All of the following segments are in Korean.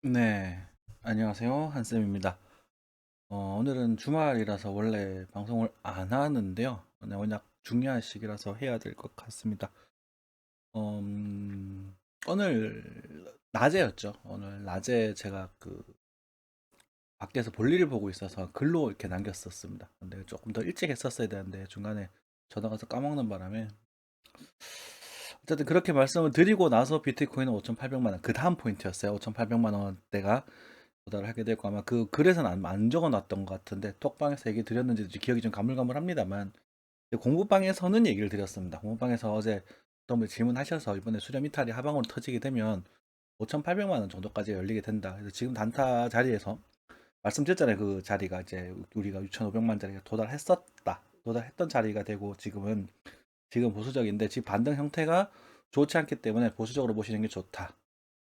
네, 안녕하세요. 한쌤입니다. 오늘은 주말이라서 원래 방송을 안 하는데요. 네, 워낙 중요한 시기라서 해야 될 것 같습니다. 오늘 낮에였죠. 오늘 낮에 제가 그 밖에서 볼일을 보고 있어서 글로 이렇게 남겼었습니다. 근데 조금 더 일찍 했었어야 되는데 중간에 전화 가서 까먹는 바람에 어쨌든 그렇게 말씀을 드리고 나서 비트코인은 5,800만 원, 그 다음 포인트였어요. 5,800만 원대가 도달을 하게 되고 아마 그 글에서는 안 적어놨던 것 같은데 톡방에서 얘기 드렸는지 기억이 좀 가물가물합니다만 공부방에서는 얘기를 드렸습니다. 공부방에서 어제 어떤 분이 질문하셔서 이번에 수렴 이탈이 하방으로 터지게 되면 5,800만 원 정도까지 열리게 된다. 그래서 지금 단타 자리에서 말씀드렸잖아요. 그 자리가 이제 우리가 6,500만 자리가 도달했었다. 도달했던 자리가 되고 지금 보수적인데 지금 반등 형태가 좋지 않기 때문에 보수적으로 보시는 게 좋다.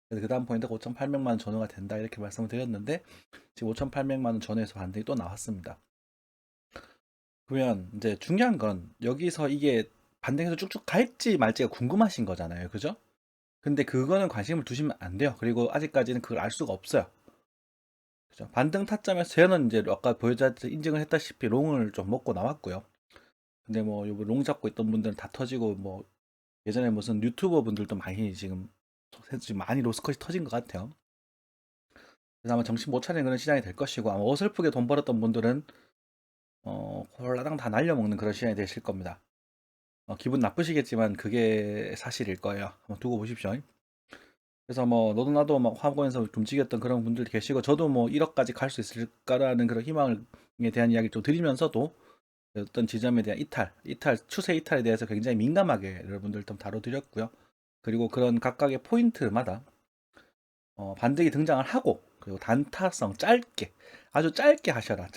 그래서 그 다음 포인트가 5,800만 원 전후가 된다 이렇게 말씀을 드렸는데 지금 5,800만 원 전후에서 반등이 또 나왔습니다. 그러면 이제 중요한 건 여기서 이게 반등해서 쭉쭉 갈지 말지가 궁금하신 거잖아요. 그죠? 근데 그거는 관심을 두시면 안 돼요. 그리고 아직까지는 그걸 알 수가 없어요. 그죠? 반등 타점에서 저는 이제 아까 보여줬 인증을 했다시피 롱을 좀 먹고 나왔고요. 근데 뭐 요거 롱 잡고 있던 분들은 다 터지고 뭐 예전에 무슨 유튜버 분들도 많이 지금 많이 로스컷이 터진 것 같아요. 그래서 아마 정신 못 차리는 그런 시장이 될 것이고 아마 어설프게 돈 벌었던 분들은 홀라당 다 날려먹는 그런 시장이 되실 겁니다. 기분 나쁘시겠지만 그게 사실일 거예요. 한번 두고 보십시오. 그래서 뭐 너도 나도 막 화보에서 움직였던 그런 분들 계시고 저도 뭐 1억까지 갈 수 있을까라는 그런 희망에 대한 이야기를 좀 드리면서도 어떤 지점에 대한 추세 이탈에 대해서 굉장히 민감하게 여러분들 좀 다뤄드렸고요. 그리고 그런 각각의 포인트마다 반등이 등장을 하고 그리고 단타성 짧게 아주 짧게 하셔라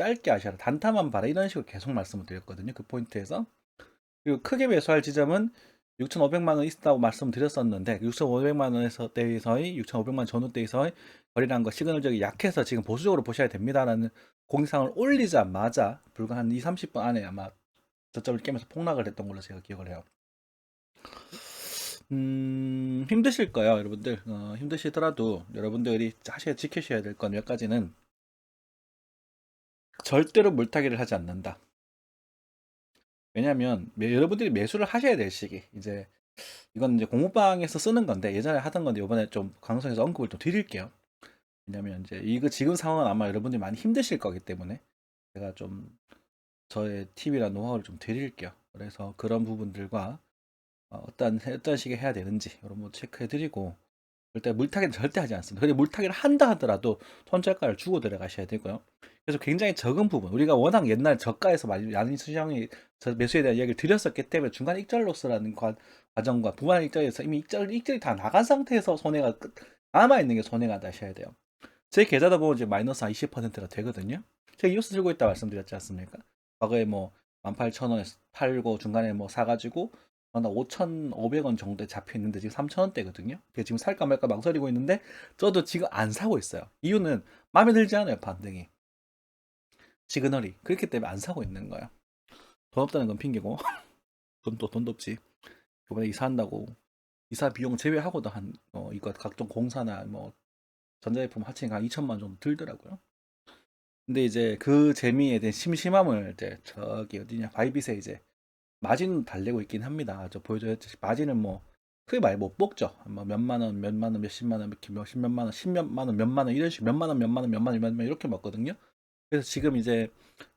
단타만 봐라 이런 식으로 계속 말씀을 드렸거든요. 그 포인트에서 그리고 크게 매수할 지점은 6,500만 원 있다고 말씀드렸었는데 6,500만 원에서 대에서의 6,500만 원 전후대에서의 거래량 과 시그널적이 약해서 지금 보수적으로 보셔야 됩니다라는 공지사항을 올리자마자 불과 한 2, 30분 안에 아마 저점을 깨면서 폭락을 했던 걸로 제가 기억을 해요. 힘드실 거예요, 여러분들. 힘드시더라도 여러분들이 지키셔야 될 건 몇 가지는 절대로 물타기를 하지 않는다. 왜냐하면 여러분들이 매수를 하셔야 될 시기 이제 이건 이제 공부방에서 쓰는 건데 예전에 하던 건데 이번에 좀 방송에서 언급을 좀 드릴게요. 왜냐면 이제 이거 지금 상황은 아마 여러분들이 많이 힘드실 거기 때문에 제가 좀 저의 팁이나 노하우를 좀 드릴게요. 그래서 그런 부분들과 어떤 식의 해야 되는지 여러분 뭐 체크해드리고 절대 물타기는 절대 하지 않습니다. 근데 물타기를 한다 하더라도 손절가를 주고 들어가셔야 되고요. 그래서 굉장히 적은 부분 우리가 워낙 옛날 저가에서 많이 시장이 매수에 대한 이야기를 드렸었기 때문에 중간 익절 로스라는 과정과 부반 익절에서 이미 익절이 다 나간 상태에서 손해가 남아 있는 게 손해가 나셔야 돼요. 제 계좌다 보면 이제 마이너스 한 20%가 되거든요. 제가 이오스 들고 있다 말씀드렸지 않습니까? 과거에 뭐 18,000원에 팔고 중간에 뭐 사가지고 한 5,500원 정도에 잡혀 있는데 지금 3,000원대거든요. 지금 살까 말까 망설이고 있는데 저도 지금 안 사고 있어요. 이유는 마음에 들지 않아요, 반등이. 시그널이. 그렇기 때문에 안 사고 있는 거예요. 돈 없다는 건 핑계고 돈도 없지. 이번에 이사한다고 이사 비용 제외하고도 이거 각종 공사나 뭐 전자제품 하치가 한 2천만 원 정도 들더라고요. 근데 이제 그 재미에 대한 심심함을 이제 저기 어디냐 바이빗에 이제 마진 달래고 있긴 합니다. 저 보여줘야지 마진은 뭐 크게 많이 못 먹죠. 뭐 몇만 원, 몇만 원, 몇십만 원, 몇십몇만 원, 십몇만 원, 몇만 원 이런 식 몇만 원, 몇만 원, 몇만 원, 몇만 원 이렇게 먹거든요. 그래서 지금 이제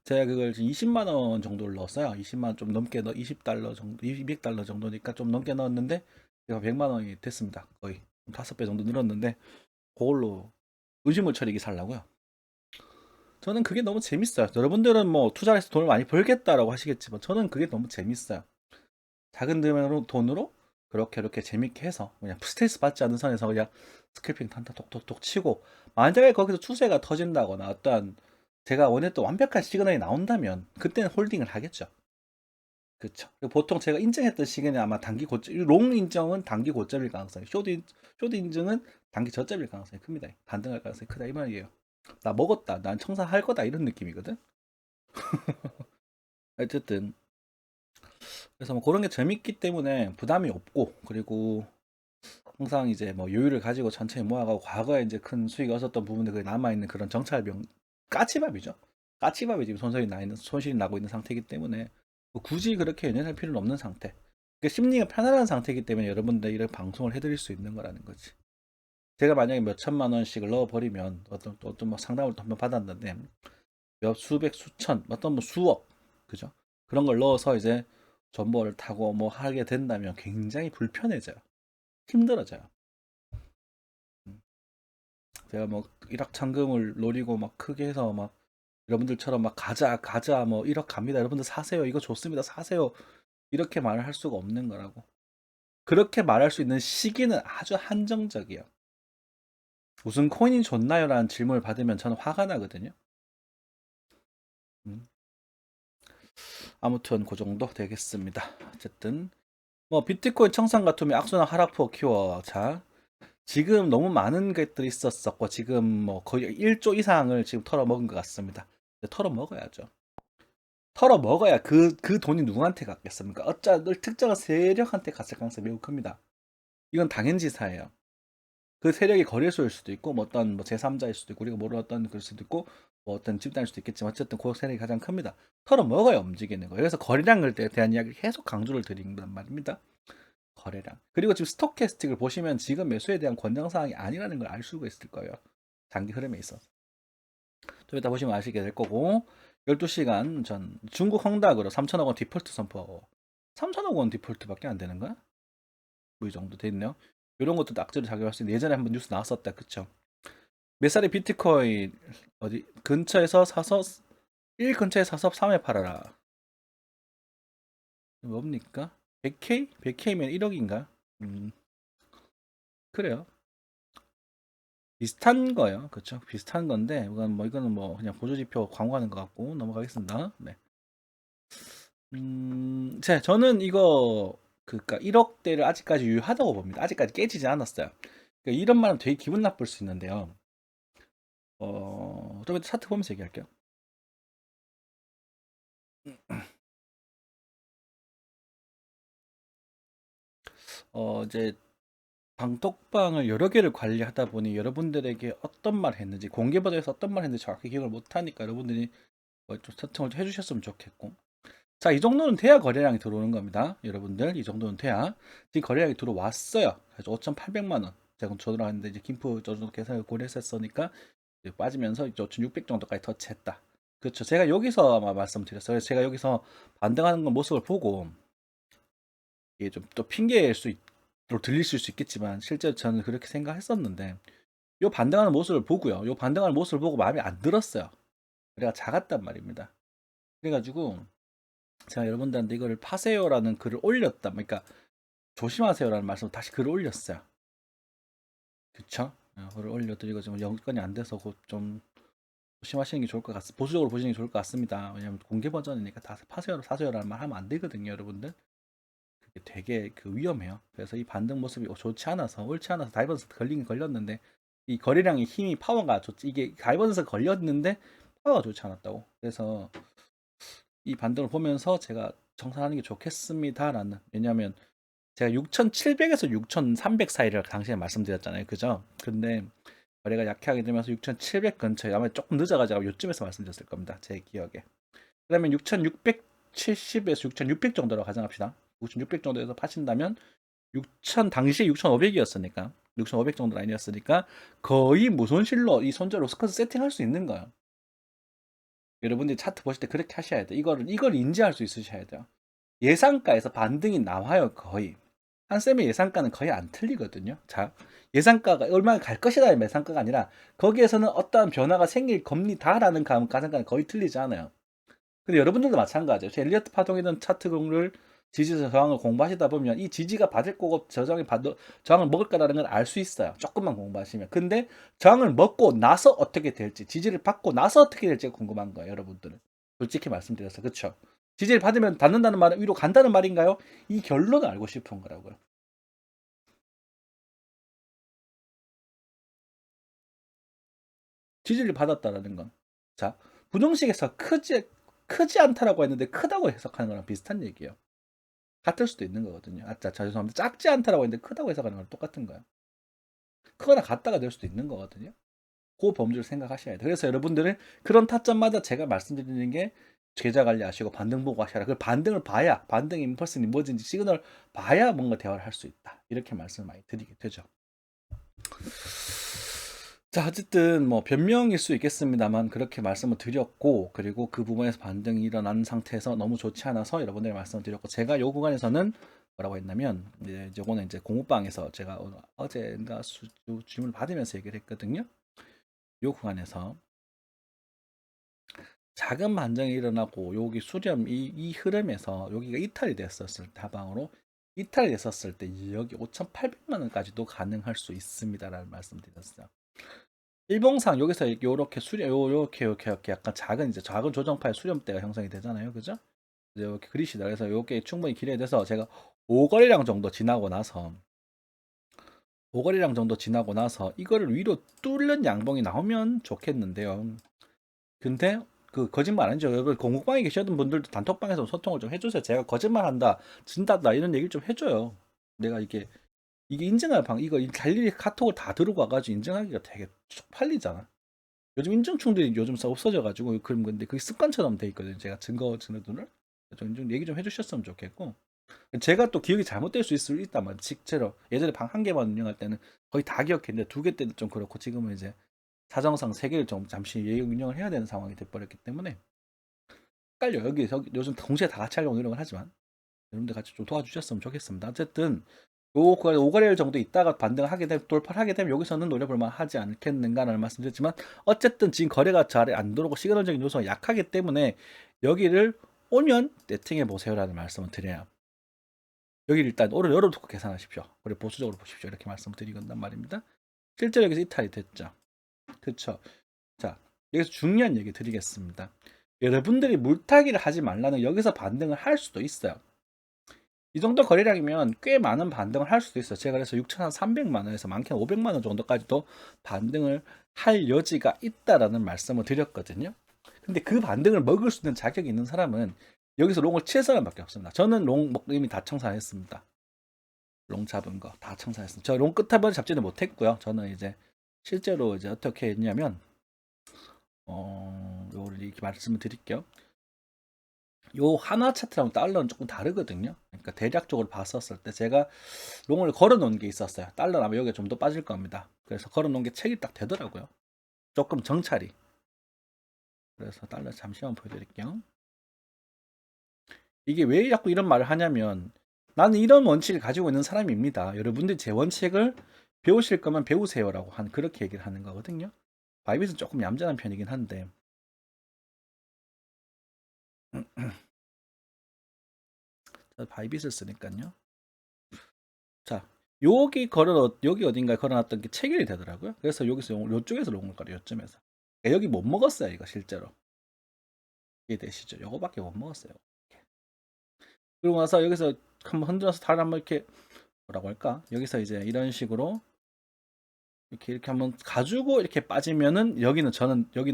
제가 그걸 지금 20만 원 정도를 넣었어요. 20만 원 좀 넘게 넣어 20달러 정도, 200달러 정도니까 좀 넘게 넣었는데 제가 100만 원이 됐습니다. 거의 5배 정도 늘었는데 그걸로 의심을 처리기 살라고요. 저는 그게 너무 재밌어요. 여러분들은 뭐 투자를 해서 돈을 많이 벌겠다라고 하시겠지만 저는 그게 너무 재밌어요. 작은 돈으로 그렇게 이렇게 재밌게 해서 그냥 스트레스 받지 않는 선에서 그냥 스크래핑 탄타 톡톡톡 치고 만약에 거기서 추세가 터진다거나 어떠한 제가 원했던 완벽한 시그널이 나온다면 그때는 홀딩을 하겠죠. 그렇죠. 보통 제가 인정했던 시기는 아마 단기 고점, 롱 인정은 단기 고점일 가능성이, 쇼드 인증은 단기 저점일 가능성이 큽니다. 반등할 가능성이 크다 이 말이에요. 나 먹었다, 난 청산할 거다 이런 느낌이거든. 어쨌든 그래서 뭐 그런 게 재밌기 때문에 부담이 없고 그리고 항상 이제 뭐 여유를 가지고 천천히 모아가고 과거에 이제 큰 수익이 얻었던 부분들 그 남아있는 그런 정찰병 까치밥이죠. 까치밥이 지금 손실이 나고 있는 상태이기 때문에 뭐 굳이 그렇게 연연할 필요는 없는 상태. 그러니까 심리가 편안한 상태이기 때문에 여러분들 이런 방송을 해드릴 수 있는 거라는 거지. 제가 만약에 몇 천만 원씩을 넣어버리면 어떤 뭐 상담을 또 한번 받았는데 몇 수백 수천 어떤 뭐 수억 그죠? 그런 걸 넣어서 이제 전보를 타고 뭐 하게 된다면 굉장히 불편해져요. 힘들어져요. 음. 제가 뭐 일확천금을 노리고 막 크게 해서 막 여러분들처럼 막 가자 뭐 1억 갑니다. 여러분들 사세요. 이거 좋습니다. 사세요. 이렇게 말을 할 수가 없는 거라고. 그렇게 말할 수 있는 시기는 아주 한정적이에요. 무슨 코인이 좋나요? 라는 질문을 받으면 저는 화가 나거든요. 음. 아무튼 그 정도 되겠습니다. 어쨌든 뭐 비트코인 청산 같으면 악순환 하락폭 키워. 자, 지금 너무 많은 것들이 있었었고 지금 뭐 거의 1조 이상을 지금 털어먹은 것 같습니다. 털어먹어야죠. 털어먹어야 그 돈이 누구한테 갔겠습니까? 특정한 세력한테 갔을 가능성이 매우 큽니다. 이건 당연지사예요. 그 세력이 거래소일 수도 있고 뭐 어떤 뭐 제3자일 수도 있고 우리가 모르는 어떤 그럴 수도 있고 뭐 어떤 집단일 수도 있겠지만 어쨌든 그 세력이 가장 큽니다. 털어먹어야 움직이는 거예요. 그래서 거래량에 대한 이야기를 계속 강조를 드린단 말입니다. 거래량. 그리고 지금 스톡캐스틱을 보시면 지금 매수에 대한 권장사항이 아니라는 걸 알 수가 있을 거예요. 장기 흐름에 있어서. 좀 이따 보시면 아시게 될 거고 12시간 전 중국 헝다그로 3천억 원 디폴트 선포. 3천억 원 디폴트밖에 안 되는 거야? 뭐 이 정도 돼 있네요. 이런 것도 낙제로 작용할 수 있는 예전에 한번 뉴스 나왔었다. 그쵸? 몇 살에 비트코인 어디 근처에서 사서 1 근처에 사서 3에 팔아라. 뭡니까? 100K? 100K면 1억인가? 그래요. 비슷한 거예요. 그렇죠? 비슷한 건데 이거는 뭐 그냥 보조지표 광고하는 것 같고 넘어가겠습니다. 네. 저는 이거 그니까 1억대를 아직까지 유효하다고 봅니다. 아직까지 깨지지 않았어요. 그러니까 이런 말은 되게 기분 나쁠 수 있는데요. 좀 이따 차트 보면서 얘기할게요. 이제 방톡방을 여러 개를 관리하다 보니 여러분들에게 어떤 말 했는지 공개 버전에서 어떤 말 했는지 정확히 기억을 못 하니까 여러분들이 좀 채팅을 좀 해주셨으면 좋겠고 자, 이 정도는 돼야 거래량이 들어오는 겁니다. 여러분들, 이 정도는 돼야. 지금 거래량이 들어왔어요. 그래서 5,800만 원. 제가 들어갔는데 이제 김프 저 정도 계산을 고려했었으니까 빠지면서 이제 5,600 정도까지 터치했다. 그렇죠. 제가 여기서 아마 말씀드렸어요. 제가 여기서 반등하는 건 모습을 보고 이게 좀 또 핑계일 로 들리실 수 있겠지만 실제로 저는 그렇게 생각했었는데 요 반등하는 모습을 보고요. 요 반등하는 모습을 보고 마음에 안 들었어요. 그래가 작았단 말입니다. 그래가지고 제가 여러분들한테 이거를 파세요라는 글을 올렸다. 그러니까 조심하세요라는 말씀을 다시 글을 올렸어요. 그쵸? 글을 올려드리고 좀 영건이 안 돼서 좀 조심하시는 게 좋을 것 같습니다. 보수적으로 보시는 게 좋을 것 같습니다. 왜냐면 공개 버전이니까 다 파세요, 사세요라는 말 하면 안 되거든요, 여러분들. 그게 되게 위험해요. 그래서 이 반등 모습이 좋지 않아서, 옳지 않아서 다이버스 걸리긴 걸렸는데, 이 거래량의 힘이 파워가 좋지, 이게 다이버스 걸렸는데 파워가 좋지 않았다고. 그래서 이 반등을 보면서 제가 정산하는 게 좋겠습니다라는, 왜냐면 제가 6,700에서 6,300 사이를 당시에 말씀드렸잖아요. 그죠? 근데 거래가 약하게 되면서 6,700 근처에 아마 조금 늦어가지고 요쯤에서 말씀드렸을 겁니다. 제 기억에. 그러면 6,670에서 6,600 정도로 가정합시다. 6,600 정도에서 파신다면 6,000 당시에 6,500이었으니까 6,500 정도 라인이었으니까 거의 무손실로 이 손절 로스커스 세팅할 수 있는 거예요. 여러분들이 차트 보실 때 그렇게 하셔야 돼요. 이걸 인지할 수 있으셔야 돼요. 예상가에서 반등이 나와요, 거의. 한쌤의 예상가는 거의 안 틀리거든요. 자, 예상가가 얼마나 갈 것이다의 예상가가 아니라 거기에서는 어떠한 변화가 생길 겁니다라는 가상가는 거의 틀리지 않아요. 근데 여러분들도 마찬가지예요. 엘리어트 파동이든 차트를 지지 저항을 공부하시다 보면 이 지지가 받을 거고 저항을 먹을 거라는 걸 알 수 있어요. 조금만 공부하시면. 근데 저항을 먹고 나서 어떻게 될지, 지지를 받고 나서 어떻게 될지가 궁금한 거예요, 여러분들은. 솔직히 말씀드려서 그렇죠. 지지를 받으면 닫는다는 말은 위로 간다는 말인가요? 이 결론을 알고 싶은 거라고요. 지지를 받았다라는 건. 자, 부동식에서 크지 않다라고 했는데 크다고 해석하는 거랑 비슷한 얘기예요. 같을 수도 있는 거거든요. 자, 죄송합니다. 작지 않다라고 했는데 크다고 해석하는 거랑 똑같은 거예요. 크거나 같다가 될 수도 있는 거거든요. 그 범주를 생각하셔야 돼요. 그래서 여러분들은 그런 타점마다 제가 말씀드리는 게 계좌 관리하시고 반등 보고 하셔라. 그 반등을 봐야, 반등 임펄스니 뭐든지 시그널 봐야 뭔가 대화를 할 수 있다. 이렇게 말씀을 많이 드리게 되죠. 자, 어쨌든 뭐 변명일 수 있겠습니다만 그렇게 말씀을 드렸고, 그리고 그 부분에서 반등이 일어난 상태에서 너무 좋지 않아서 여러분들이 말씀을 드렸고, 제가 요 구간에서는 뭐라고 했냐면, 이제 요거는 이제 공부방에서 제가 어제인가 질문을 받으면서 얘기를 했거든요. 요 구간에서 작은 반등이 일어나고 여기 수렴 이 흐름에서 여기가 이탈이 됐었을 때, 하방으로 이탈이 됐었을 때 여기 5,800만 원까지도 가능할 수 있습니다라는 말씀드렸어요. 일봉상 여기서 이렇게 이렇게 약간 작은 조정파의 수렴대가 형성이 되잖아요, 그죠? 이렇게 그리시다. 그래서 이렇게 충분히 길이에 대해서 제가 5거래량 정도 지나고 나서 이거를 위로 뚫는 양봉이 나오면 좋겠는데요. 근데 그 거짓말 아니죠. 여러분 공국방에 계셨던 분들도 단톡방에서 소통을 좀 해주세요. 제가 거짓말한다, 진다다 이런 얘기를 좀 해줘요. 내가 이게 인증할 이거 달리 카톡을 다 들고 와가지고 인증하기가 되게 쪽팔리잖아. 요즘 인증충들이 요즘 없어져가지고 그런 건데 그게 습관처럼 돼 있거든요. 제가 증거들을 좀 얘기 좀 해주셨으면 좋겠고, 제가 또 기억이 잘못될 수 있단 말이에요. 실제로 예전에 방 한 개만 운영할 때는 거의 다 기억했는데 두 개 때는 좀 그렇고, 지금은 이제 사정상 세 개를 좀 잠시 운영을 해야 되는 상황이 돼버렸기 때문에 헷갈려. 여기 요즘 동시에 다 같이 하려고 노력을 하지만 여러분들 같이 좀 도와주셨으면 좋겠습니다. 어쨌든 요 5거래일 정도 있다가 반등을 하게 되면, 돌파를 하게 되면 여기서는 노려볼만 하지 않겠는가라는 말씀드렸지만, 어쨌든 지금 거래가 잘 안 들어오고 시그널적인 요소가 약하기 때문에 여기를 오면 네팅해 보세요라는 말씀을 드려요. 여기를 일단 오늘 열어두고 계산하십시오. 그리고 보수적으로 보십시오. 이렇게 말씀을 드리건단 말입니다. 실제로 여기서 이탈이 됐죠. 그렇죠. 자, 여기서 중요한 얘기 드리겠습니다. 여러분들이 물타기를 하지 말라는, 여기서 반등을 할 수도 있어요. 이 정도 거래량이면 꽤 많은 반등을 할 수도 있어요. 제가 그래서 6,300만 원에서 많게는 500만 원 정도까지도 반등을 할 여지가 있다라는 말씀을 드렸거든요. 근데 그 반등을 먹을 수 있는 자격이 있는 사람은 여기서 롱을 칠 사람밖에 없습니다. 저는 롱 이미 다 청산했습니다. 롱 잡은 거 다 청산했습니다. 저 롱 끝탑은 잡지는 못했고요. 저는 이제 실제로 이제 어떻게 했냐면, 요를 이렇게 말씀을 드릴게요. 요 하나 차트랑 달러는 조금 다르거든요. 그러니까 대략적으로 봤었을 때 제가 롱을 걸어 놓은 게 있었어요. 달러는 아마 여기에 좀 더 빠질 겁니다. 그래서 걸어 놓은 게 책이 딱 되더라고요. 조금 정찰이. 그래서 달러 잠시만 보여드릴게요. 이게 왜 자꾸 이런 말을 하냐면, 나는 이런 원칙을 가지고 있는 사람입니다. 여러분들이 제 원칙을 배우실 거면 배우세요라고 그렇게 얘기를 하는 거거든요. 바이빗은 조금 얌전한 편이긴 한데 바이빗을 쓰니까요. 자, 여기 어딘가에 걸어놨던 게 체결이 되더라고요. 그래서 여기서 요쪽에서 롱을 걸어요. 요쯤에서. 그러니까 여기 못 먹었어요, 이거 실제로. 이해되시죠? 요거밖에 못 먹었어요. 그리고 나서 여기서 한번 흔들어서 다른 한번 이렇게 뭐라고 할까? 여기서 이제 이런 식으로 이렇게 한번 가지고 이렇게 빠지면은 여기는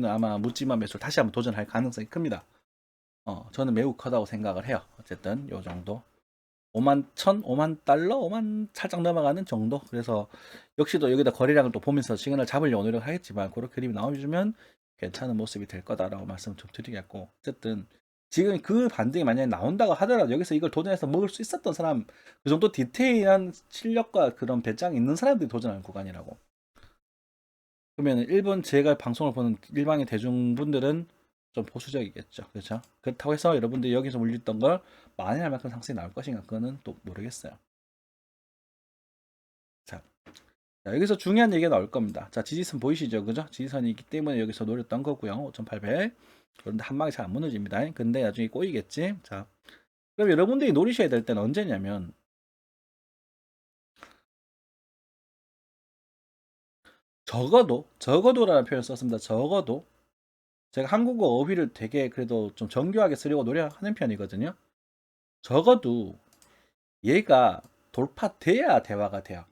아마 묻지마 매수를 다시 한번 도전할 가능성이 큽니다. 저는 매우 크다고 생각을 해요. 어쨌든 요 정도. 5만 달러? 5만 살짝 넘어가는 정도? 그래서 역시도 여기다 거래량을 또 보면서 시그널 잡으려고 노력을 하겠지만, 그런 그림이 나와주면 괜찮은 모습이 될 거다라고 말씀을 좀 드리겠고, 어쨌든 지금 그 반등이 만약에 나온다고 하더라도 여기서 이걸 도전해서 먹을 수 있었던 사람, 그 정도 디테일한 실력과 그런 배짱이 있는 사람들이 도전하는 구간이라고. 그러면 일본 제가 방송을 보는 일반의 대중분들은 좀 보수적이겠죠. 그렇죠? 그렇다고 해서 여러분들이 여기서 물렸던 걸 만회할 만큼 상승이 나올 것인가, 그거는 또 모르겠어요. 자, 여기서 중요한 얘기가 나올 겁니다. 자, 지지선 보이시죠? 그죠? 지지선이 있기 때문에 여기서 노렸던 거고요. 5,800. 그런데 한 방에 잘 안 무너집니다. 근데 나중에 꼬이겠지. 자, 그럼 여러분들이 노리셔야 될 때는 언제냐면, 적어도라는 표현을 썼습니다. 적어도 제가 한국어 어휘를 되게 그래도 좀 정교하게 쓰려고 노력하는 편이거든요. 적어도 얘가 돌파돼야 대화가 돼요.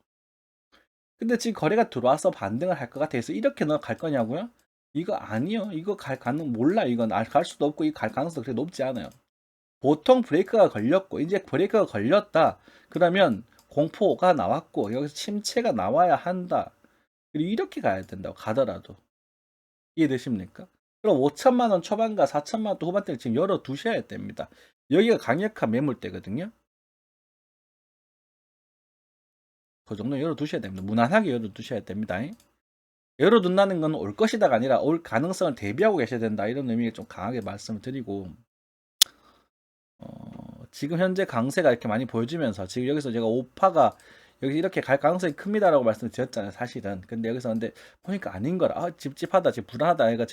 근데 지금 거래가 들어와서 반등을 할 것 같아서 이렇게 너 갈 거냐고요? 이거 아니요. 이거 갈 가능 몰라. 이건 갈 수도 없고 이 갈 가능성도 그렇게 높지 않아요. 보통 브레이크가 걸렸고 이제 브레이크가 걸렸다. 그러면 공포가 나왔고 여기서 침체가 나와야 한다. 그리고 이렇게 가야 된다고 가더라도. 이해되십니까? 그럼 5천만 원 초반과 4천만 원 후반대를 지금 열어 두셔야 됩니다. 여기가 강력한 매물대거든요. 그 정도 열어 두셔야 됩니다. 무난하게 열어 두셔야 됩니다. 열어둔다는 건 올 것이다가 아니라 올 가능성을 대비하고 계셔야 된다. 이런 의미를 좀 강하게 말씀을 드리고, 지금 현재 강세가 이렇게 많이 보여지면서 지금 여기서 제가 오파가 여기 이렇게 갈 가능성이 큽니다라고 말씀을 드렸잖아요, 사실은. 근데 여기서 근데 보니까 아닌 거라. 아, 찝찝하다, 지금 불안하다. 그러니까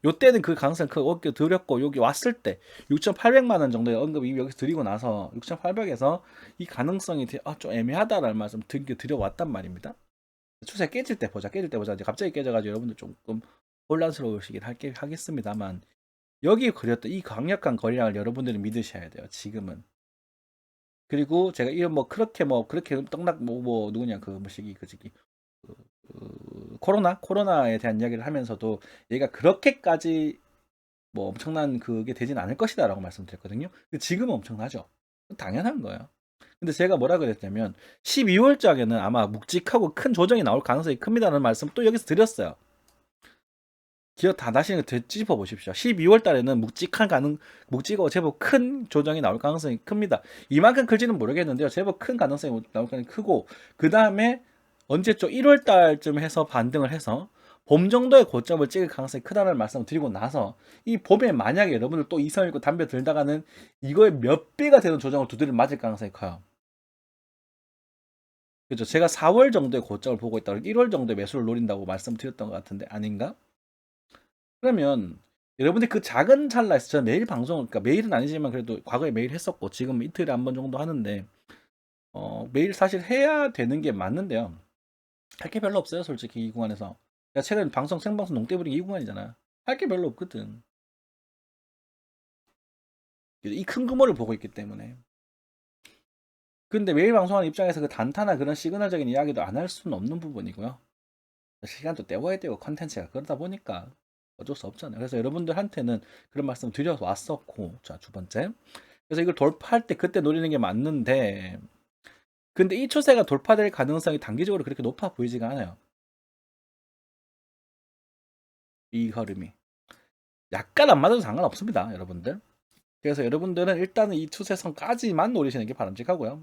요때는 그 가능성이 크고 드렸고 여기 왔을 때 6,800만 원 정도의 언급이 이미 여기서 드리고 나서 6,800에서 이 가능성이 좀 애매하다라는 말씀 드려왔단 말입니다. 추세 깨질 때 보자, 이제 갑자기 깨져가지고 여러분들 조금 혼란스러우시긴 하겠습니다만 여기 그렸던 이 강력한 거래량을 여러분들이 믿으셔야 돼요. 지금은. 그리고 제가 이런 그렇게 떡락 누구냐 그 뭐시기 그 시기 코로나에 대한 이야기를 하면서도 얘가 그렇게까지 엄청난 그게 되진 않을 것이다라고 말씀드렸거든요. 근데 지금은 엄청나죠. 당연한 거예요. 근데 제가 뭐라 그랬냐면 12월장에는 아마 묵직하고 큰 조정이 나올 가능성이 큽니다라는 말씀 또 여기서 드렸어요. 기억 다 다시 되짚어 보십시오. 12월 달에는 묵직하고 제법 큰 조정이 나올 가능성이 큽니다. 이만큼 클지는 모르겠는데요. 제법 큰 가능성이 나올 가능성이 크고, 그 다음에 언제쯤 1월 달쯤 해서 반등을 해서 봄 정도의 고점을 찍을 가능성이 크다는 말씀을 드리고 나서 이 봄에 만약에 여러분들 또 이성 있고 담배 들다가는 이거의 몇 배가 되는 조정을 두드려 맞을 가능성이 커요. 그죠? 제가 4월 정도의 고점을 보고 있다고 1월 정도에 매수를 노린다고 말씀드렸던 것 같은데 아닌가? 그러면 여러분들 그 작은 찰나에서 저는 매일 그러니까 매일은 아니지만 그래도 과거에 매일 했었고 지금 이틀에 한 번 정도 하는데 매일 사실 해야 되는 게 맞는데요. 할 게 별로 없어요, 솔직히 이 구간에서. 제가 최근 생방송 농대부리 이 구간이잖아. 할 게 별로 없거든. 이 큰 규모를 보고 있기 때문에. 근데 매일 방송하는 입장에서 그 단타나 그런 시그널적인 이야기도 안 할 수는 없는 부분이고요. 시간도 때워야 되고 컨텐츠가 그러다 보니까 어쩔 수 없잖아요. 그래서 여러분들한테는 그런 말씀 드려 왔었고, 자, 두 번째. 그래서 이걸 돌파할 때 그때 노리는 게 맞는데, 근데 이 추세가 돌파될 가능성이 단기적으로 그렇게 높아 보이지가 않아요. 이 흐름이. 약간 안 맞아도 상관없습니다, 여러분들. 그래서 여러분들은 일단은 이 추세선까지만 노리시는 게 바람직하고요.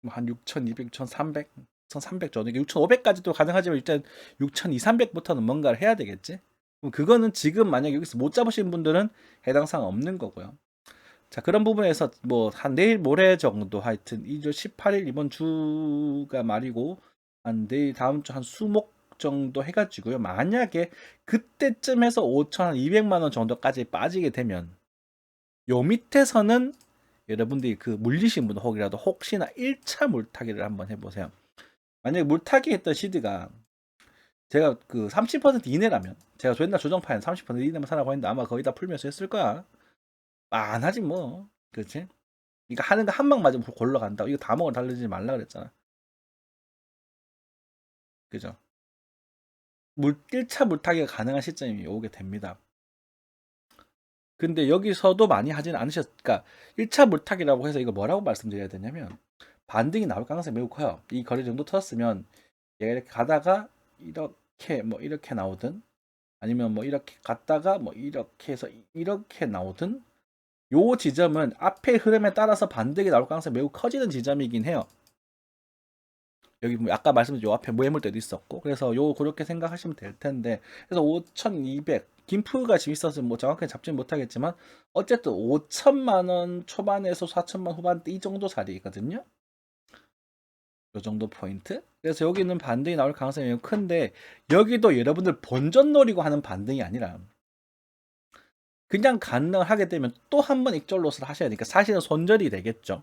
한 6,200, 6,300, 1,300 정도, 6,500까지도 가능하지만 일단 6,200, 300부터는 뭔가를 해야 되겠지? 그럼 그거는 지금 만약에 여기서 못 잡으신 분들은 해당 사항 없는 거고요. 자, 그런 부분에서 한 내일 모레 정도 하여튼 2월 18일 이번 주가 말이고 한 내일 다음 주 한 수목 정도 해가지고요. 만약에 그때쯤에서 5,200만 원 정도까지 빠지게 되면 요 밑에서는 여러분들이 그 물리신 분 혹시나 1차 물타기를 한번 해보세요. 만약에 물타기 했던 시드가 제가 그 30% 이내라면 제가 옛날 조정파엔 30% 이내만 사라고 했는데 아마 거의 다 풀면서 했을 거야. 안 하지 뭐. 그렇지? 그러니까 하는 거 한 방 맞으면 골러 간다. 이거 다 먹어 달리지 말라 그랬잖아. 그죠? 1차 물타기가 가능한 시점이 오게 됩니다. 근데 여기서도 많이 하지는 그러니까 1차 물타기라고 해서 이거 뭐라고 말씀드려야 되냐면 반등이 나올 가능성이 매우 커요. 이 거리 정도 터졌으면 얘가 이렇게 가다가 이렇게 나오든 아니면 이렇게 갔다가 이렇게 해서 이렇게 나오든 요 지점은 앞의 흐름에 따라서 반등이 나올 가능성이 매우 커지는 지점이긴 해요. 여기 아까 말씀드린 요 앞에 매물대도 있었고 그래서 그렇게 생각하시면 될 텐데 그래서 5,200 김프가 지금 있어서 정확하게 잡지는 못하겠지만 어쨌든 5천만 원 초반에서 4천만 후반대 이 정도 자리거든요. 요 정도 포인트. 그래서 여기는 반등이 나올 가능성이 매우 큰데 여기도 여러분들 본전 노리고 하는 반등이 아니라 그냥 가능을 하게 되면 또 한 번 익절 로스를 하셔야 되니까 사실은 손절이 되겠죠.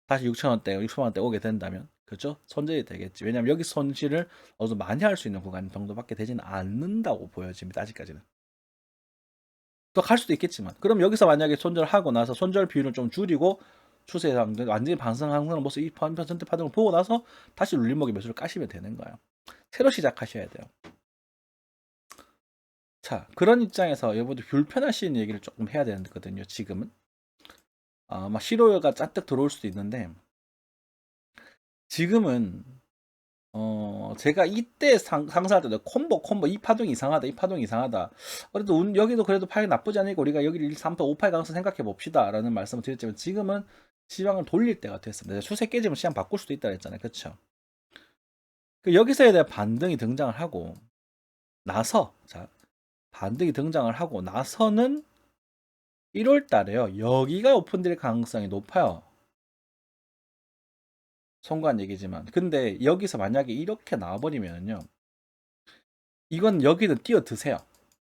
다시 6,000원대, 6,000원대 오게 된다면 그렇죠? 손절이 되겠지. 왜냐면 여기 손실을 어느 많이 할 수 있는 구간 정도밖에 되지는 않는다고 보여집니다. 아직까지는. 더 갈 수도 있겠지만 그럼 여기서 만약에 손절하고 나서 손절 비율을 좀 줄이고 추세에 완전히 반성하는 모습 2% 파동을 보고 나서 다시 눌림목의 매수를 까시면 되는 거예요. 새로 시작하셔야 돼요. 자, 그런 입장에서 여러분들 불편하신 얘기를 조금 해야 되거든요. 지금은 막 실효가 잔뜩 들어올 수도 있는데 지금은 제가 이때 상상할 때도 콤보 이 파동이 이상하다 이 파동이 이상하다 그래도 여기도 그래도 파이 나쁘지 않으니까 우리가 여기를 1, 3파 5파의 가능성 생각해 봅시다 라는 말씀을 드렸지만 지금은 시장을 돌릴 때가 됐습니다. 추세 깨지면 시장 바꿀 수도 있다 했잖아요. 그렇죠? 여기서에 대한 반등이 등장을 하고 나서 자 반등이 등장을 하고 나서는 1월 달에요. 여기가 오픈될 가능성이 높아요. 송구한 얘기지만 근데 여기서 만약에 이렇게 나와버리면요 이건 여기는 뛰어드세요.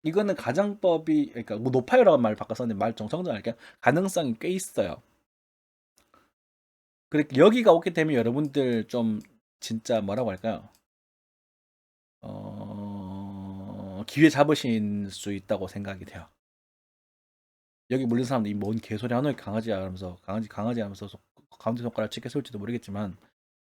이거는 가정법이 그러니까 뭐 높아요라고 말 바꿔서는 말 정정할게요. 가능성이 꽤 있어요. 그렇게 여기가 오게 되면 여러분들 좀 진짜 뭐라고 할까요? 기회 잡으실 수 있다고 생각이 돼요. 여기 물린 사람들이 뭔 개소리 하노이 강아지 하면서 강아지 하면서 가운데 손가락 치게 쏠지도 모르겠지만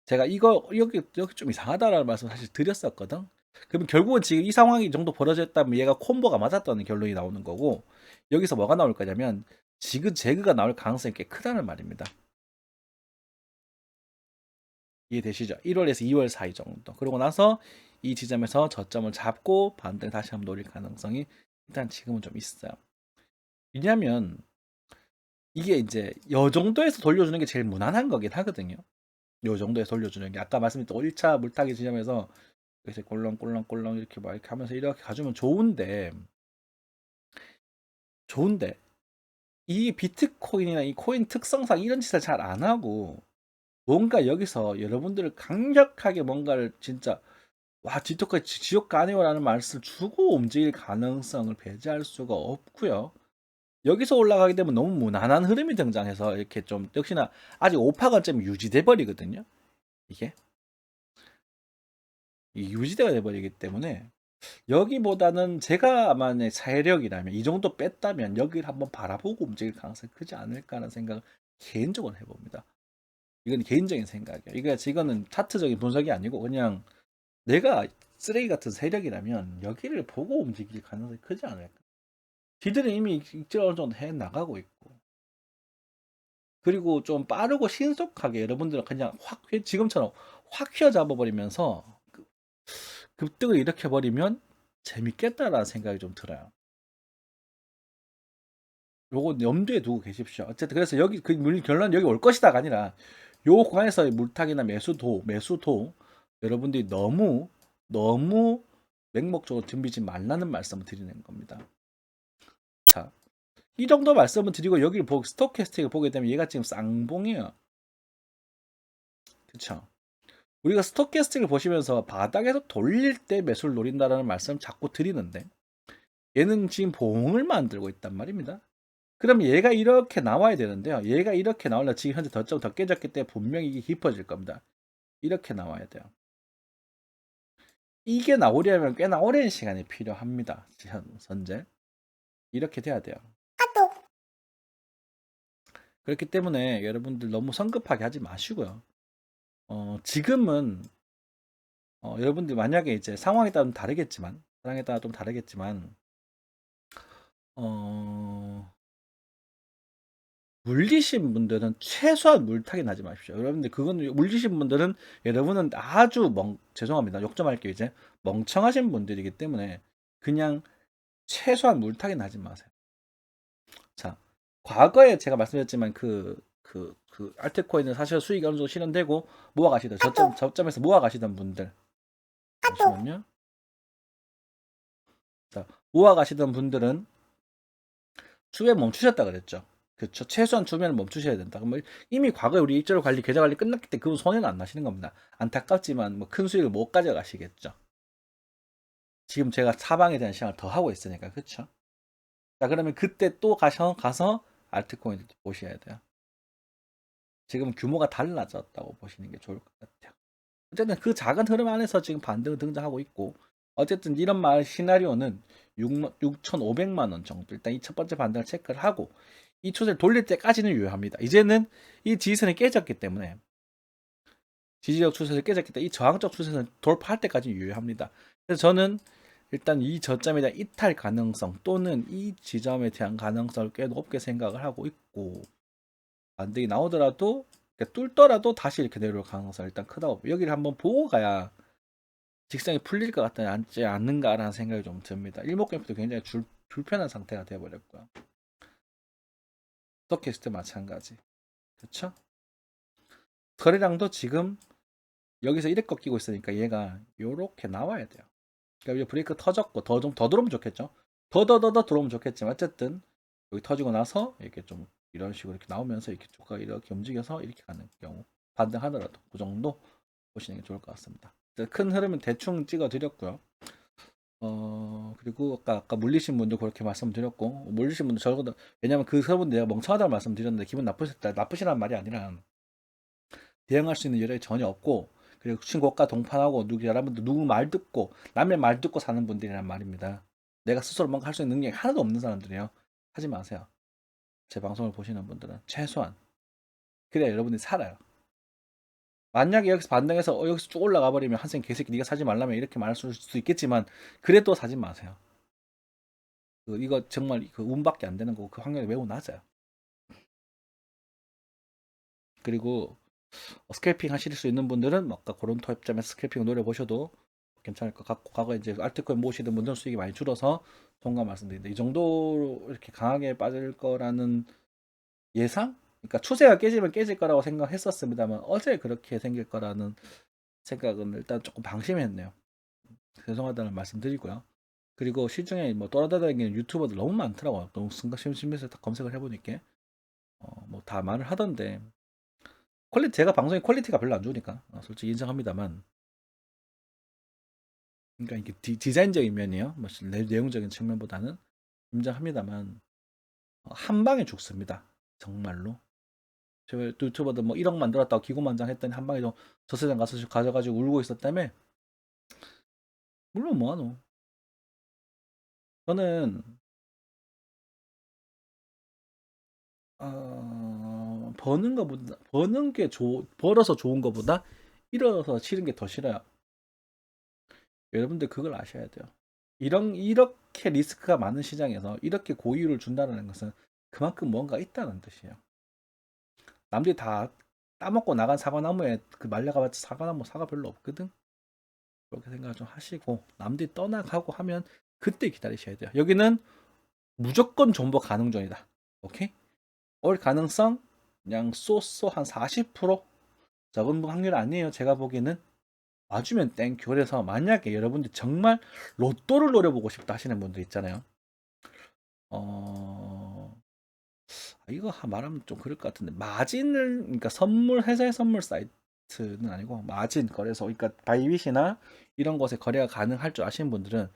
제가 이거 여기 좀 이상하다라는 말씀 사실 드렸었거든. 그러면 결국은 지금 이 상황이 정도 벌어졌다면 얘가 콤보가 맞았다는 결론이 나오는 거고 여기서 뭐가 나올 거냐면 지금 제그가 나올 가능성이 꽤 크다는 말입니다. 이해되시죠? 1월에서 2월 사이 정도. 그러고 나서 이 지점에서 저점을 잡고 반등 다시 한번 노릴 가능성이 일단 지금은 좀 있어요. 왜냐면 이게 이제 요 정도에서 돌려주는 게 제일 무난한 거긴 하거든요. 요 정도에서 돌려주는 게 아까 말씀드렸던 1차 물타기 지점에서 이렇게 꼴렁꼴렁꼴렁 이렇게 막 이렇게 하면서 이렇게 가주면 좋은데 이 비트코인이나 이 코인 특성상 이런 짓을 잘 안 하고 뭔가 여기서 여러분들을 강력하게 뭔가를 진짜 와 지옥까지 지옥 가네요라는 말씀을 주고 움직일 가능성을 배제할 수가 없고요. 여기서 올라가게 되면 너무 무난한 흐름이 등장해서 이렇게 좀 역시나 아직 5파관점이 유지돼 버리거든요. 이게 유지되가 돼 버리기 때문에 여기보다는 제가 만약 사회력이라면 이 정도 뺐다면 여기를 한번 바라보고 움직일 가능성이 크지 않을까라는 생각을 개인적으로 해봅니다. 이건 개인적인 생각이에요. 이거는 차트적인 분석이 아니고 그냥 내가 쓰레기 같은 세력이라면 여기를 보고 움직일 가능성이 크지 않을까. 지들은 이미 일정 어느 정도 해 나가고 있고 그리고 좀 빠르고 신속하게 여러분들은 그냥 확 지금처럼 확 휘어잡아 버리면서 급등을 일으켜 버리면 재밌겠다라는 생각이 좀 들어요. 요거 염두에 두고 계십시오. 어쨌든 그래서 여기 결론 여기 올 것이다가 아니라 요 구간에서의 물타기나 매수도 여러분들이 너무 맹목적으로 덤비지 말라는 말씀을 드리는 겁니다. 자, 이 정도 말씀을 드리고 여기를 보고 스토캐스틱을 보게 되면 얘가 지금 쌍봉이에요. 그쵸? 우리가 스토캐스틱을 보시면서 바닥에서 돌릴 때 매수를 노린다라는 말씀을 자꾸 드리는데 얘는 지금 봉을 만들고 있단 말입니다. 그럼 얘가 이렇게 나와야 되는데요. 얘가 이렇게 나오려면 지금 현재 더 깨졌기 때문에 분명히 이게 깊어질 겁니다. 이렇게 나와야 돼요. 이게 나오려면 꽤나 오랜 시간이 필요합니다. 현재 이렇게 돼야 돼요. 그렇기 때문에 여러분들 너무 성급하게 하지 마시고요. 지금은 여러분들 만약에 이제 상황에 따라 좀 다르겠지만 물리신 분들은 최소한 물타기 나지 마십시오. 여러분들 그건 물리신 분들은 여러분은 아주 죄송합니다. 욕좀할게요 이제 멍청하신 분들이기 때문에 그냥 최소한 물타기 나지 마세요. 자, 과거에 제가 말씀드렸지만 그 알트코인을 사실 수익이 어느 정도 실현되고 모아가시던 저점에서 모아가시던 분들 잠시만요. 자, 모아가시던 분들은 추에 멈추셨다 그랬죠. 그렇죠. 최소한 추면을 멈추셔야 된다. 그럼 이미 과거에 우리 일자로 관리, 계좌 관리 끝났기 때문에 그분 손해는 안 나시는 겁니다. 안타깝지만 뭐 큰 수익을 못 가져가시겠죠. 지금 제가 사방에 대한 시장을 더 하고 있으니까 그렇죠. 자 그러면 그때 또 가서 알트코인을 보셔야 돼요. 지금 규모가 달라졌다고 보시는 게 좋을 것 같아요. 어쨌든 그 작은 흐름 안에서 지금 반등을 등장하고 있고 어쨌든 이런 시나리오는 6,500만 원 정도 일단 이 첫 번째 반등을 체크를 하고 이 추세를 돌릴 때까지는 유효합니다. 이제는 이 지지선이 깨졌기 때문에 지지적 추세를 깨졌기 때문에 이 저항적 추세선 돌파할 때까지 유효합니다. 그래서 저는 일단 이 저점에 대한 이탈 가능성 또는 이 지점에 대한 가능성을 꽤 높게 생각을 하고 있고, 반등이 나오더라도 뚫더라도 다시 이렇게 내려올 가능성이 일단 크다고, 여기를 한번 보고 가야 직성이 풀릴 것 같지 않는가라는 생각이 좀 듭니다. 일목균형도 굉장히 불편한 상태가 되어버렸고요. 스토캐스트 마찬가지. 그렇죠? 거래량도 지금 여기서 이렇게 꺾이고 있으니까 얘가 요렇게 나와야 돼요. 그러니까 이제 브레이크 터졌고 좀 더 들어오면 좋겠죠. 더 들어오면 좋겠지만 어쨌든 여기 터지고 나서 이렇게 좀 이런 식으로 이렇게 나오면서 이렇게 주가가 이렇게 움직여서 이렇게 가는 경우, 반등하더라도 그 정도 보시는 게 좋을 것 같습니다. 큰 흐름은 대충 찍어 드렸고요. 그리고 아까 물리신 분도 그렇게 말씀드렸고, 물리신 분도 저보다, 왜냐면 그 서분 내가 멍청하다고 말씀드렸는데 기분 나쁘시란 말이 아니라 대응할 수 있는 여력이 전혀 없고, 그리고 친구가 동판하고 여러분들 누구 말 듣고 남의 말 듣고 사는 분들이란 말입니다. 내가 스스로 뭔가 할 수 있는 능력이 하나도 없는 사람들이에요. 하지 마세요. 제 방송을 보시는 분들은 최소한 그래야 여러분들이 살아요. 만약에 여기서 반등해서 여기서 쭉 올라가 버리면 한생 개새끼 네가 사지 말라면 이렇게 말할 수 있겠지만, 그래도 사지 마세요. 이거 정말 그 운밖에 안 되는 거고 그 확률이 매우 낮아요. 그리고 스캘핑 하실 수 있는 분들은 아까 그런 타입점에서 스캘핑을 노려보셔도 괜찮을 것 같고, 과거에 이제 알트코인 모으시던 분들은 수익이 많이 줄어서 동감 말씀드리는데, 이 정도로 이렇게 강하게 빠질 거라는 예상? 그러니까 추세가 깨지면 깨질 거라고 생각했었습니다만 어제 그렇게 생길 거라는 생각은 일단 조금 방심했네요. 죄송하다는 말씀 드리고요. 그리고 시중에 뭐 돌아다니는 유튜버들 너무 많더라고요. 너무 심심해서 다 검색을 해보니까 뭐 다 말을 하던데, 제가 방송의 퀄리티가 별로 안 좋으니까 솔직히 인정합니다만, 그러니까 이게 디자인적인 면이요, 뭐 내용적인 측면보다는 인정합니다만 한 방에 죽습니다. 정말로. 저 유튜버들 뭐 1억 만들었다고 기고만장했더니 한 방에 저세장 가서 가져가지고 울고 있었다며. 물론 뭐하노. 저는 벌어서 좋은 거보다 잃어서 치는 게 더 싫어요. 여러분들 그걸 아셔야 돼요. 이렇게 리스크가 많은 시장에서 이렇게 고의율을 준다는 것은 그만큼 뭔가 있다는 뜻이에요. 남들이 다 따먹고 나간 사과나무에 그 말려가봤자 사과 별로 없거든. 그렇게 생각을 좀 하시고, 남들이 떠나가고 하면 그때 기다리셔야 돼요. 여기는 무조건 존버 가능존이다. 오케이? 올 가능성 그냥 쏘쏘 한 40%? 적은 확률 아니에요. 제가 보기에는. 와주면 땡큐. 그래서 만약에 여러분들 정말 로또를 노려보고 싶다 하시는 분들 있잖아요. 이거 말하면 좀 그럴 것 같은데, 마진을, 그러니까 회사의 선물 사이트는 아니고 마진 거래소, 그러니까 바이빗이나 이런 곳에 거래가 가능할 줄 아시는 분들은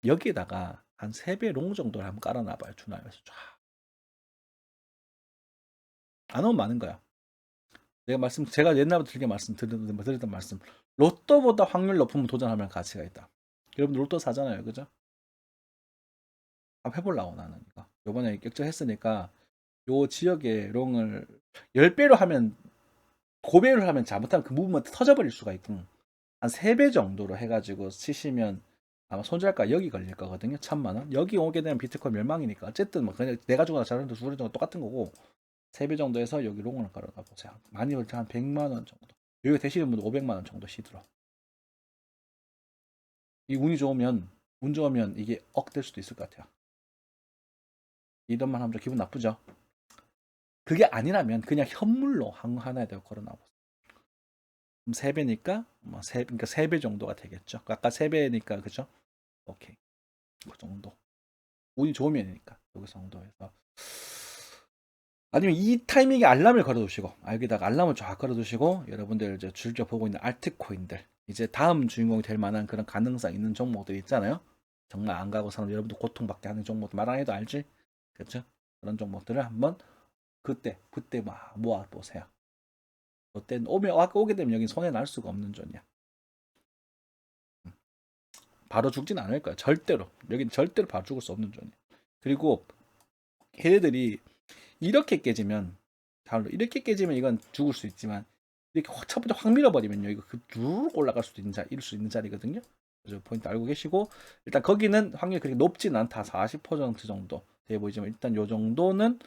여기에다가 한 3배 롱 정도를 한번 깔아놔봐요. 주나면서 쫙. 안 오면 많은 거야. 제가 옛날부터 들게 드리던 말씀, 로또보다 확률 높으면 도전하면 가치가 있다. 여러분들 로또 사잖아요, 그죠? 한번 해보려고 나는 이거. 요번에 결정했으니까 요 지역에 롱을 10배로 하면, 고배를 하면 잘못하면 그 무브먼트 터져버릴 수가 있고, 한 3배 정도로 해가지고 치시면 아마 손절가 여기 걸릴 거거든요. 1,000만원. 여기 오게 되면 비트코인 멸망이니까. 어쨌든 뭐 그냥 내가 주거나 저런도 주거나 똑같은 거고, 3배 정도 해서 여기 롱을 깔아가 보세요. 많이 벌 때 한 100만원 정도. 여기 되시는 분들 500만원 정도 시들어. 이 운 좋으면 이게 억 될 수도 있을 것 같아요. 이런만 하면 좀 기분 나쁘죠? 그게 아니라면 그냥 현물로 하나에다가 걸어놔보세요. 그럼 3배니까, 그러니까 3배 정도가 되겠죠. 아까 3배니까, 그죠? 오케이. 그 정도. 운이 좋으면이니까, 그 정도에서. 아니면 이 타이밍에 알람을 걸어두시고, 여기다가 알람을 쫙 걸어두시고, 여러분들 이제 즐겨 보고 있는 알트코인들, 이제 다음 주인공이 될 만한 그런 가능성 있는 종목들 있잖아요. 정말 안 가고 사는 여러분들 고통받게 하는 종목들, 말 안 해도 알지? 그렇죠? 그런 종목들을 한번 그때 막 모아보세요. 그때 오게 되면 여기 손해 날 수가 없는 존이야. 바로 죽진 않을 거야. 절대로. 여긴 절대로 바로 죽을 수 없는 존이야. 그리고 걔네들이 이렇게 깨지면, 이렇게 깨지면 이건 죽을 수 있지만, 이렇게 첫 번째 확 밀어버리면요, 이거 쭉 올라갈 수도 있는 이럴 수 있는 자리거든요. 그 포인트 알고 계시고, 일단 거기는 확률이 그렇게 높진 않다. 40% 정도 돼 보이지만 일단 요 정도는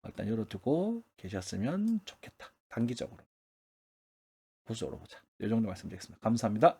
일단 열어두고 계셨으면 좋겠다. 단기적으로 보수적으로 보자. 이 정도 말씀드리겠습니다. 감사합니다.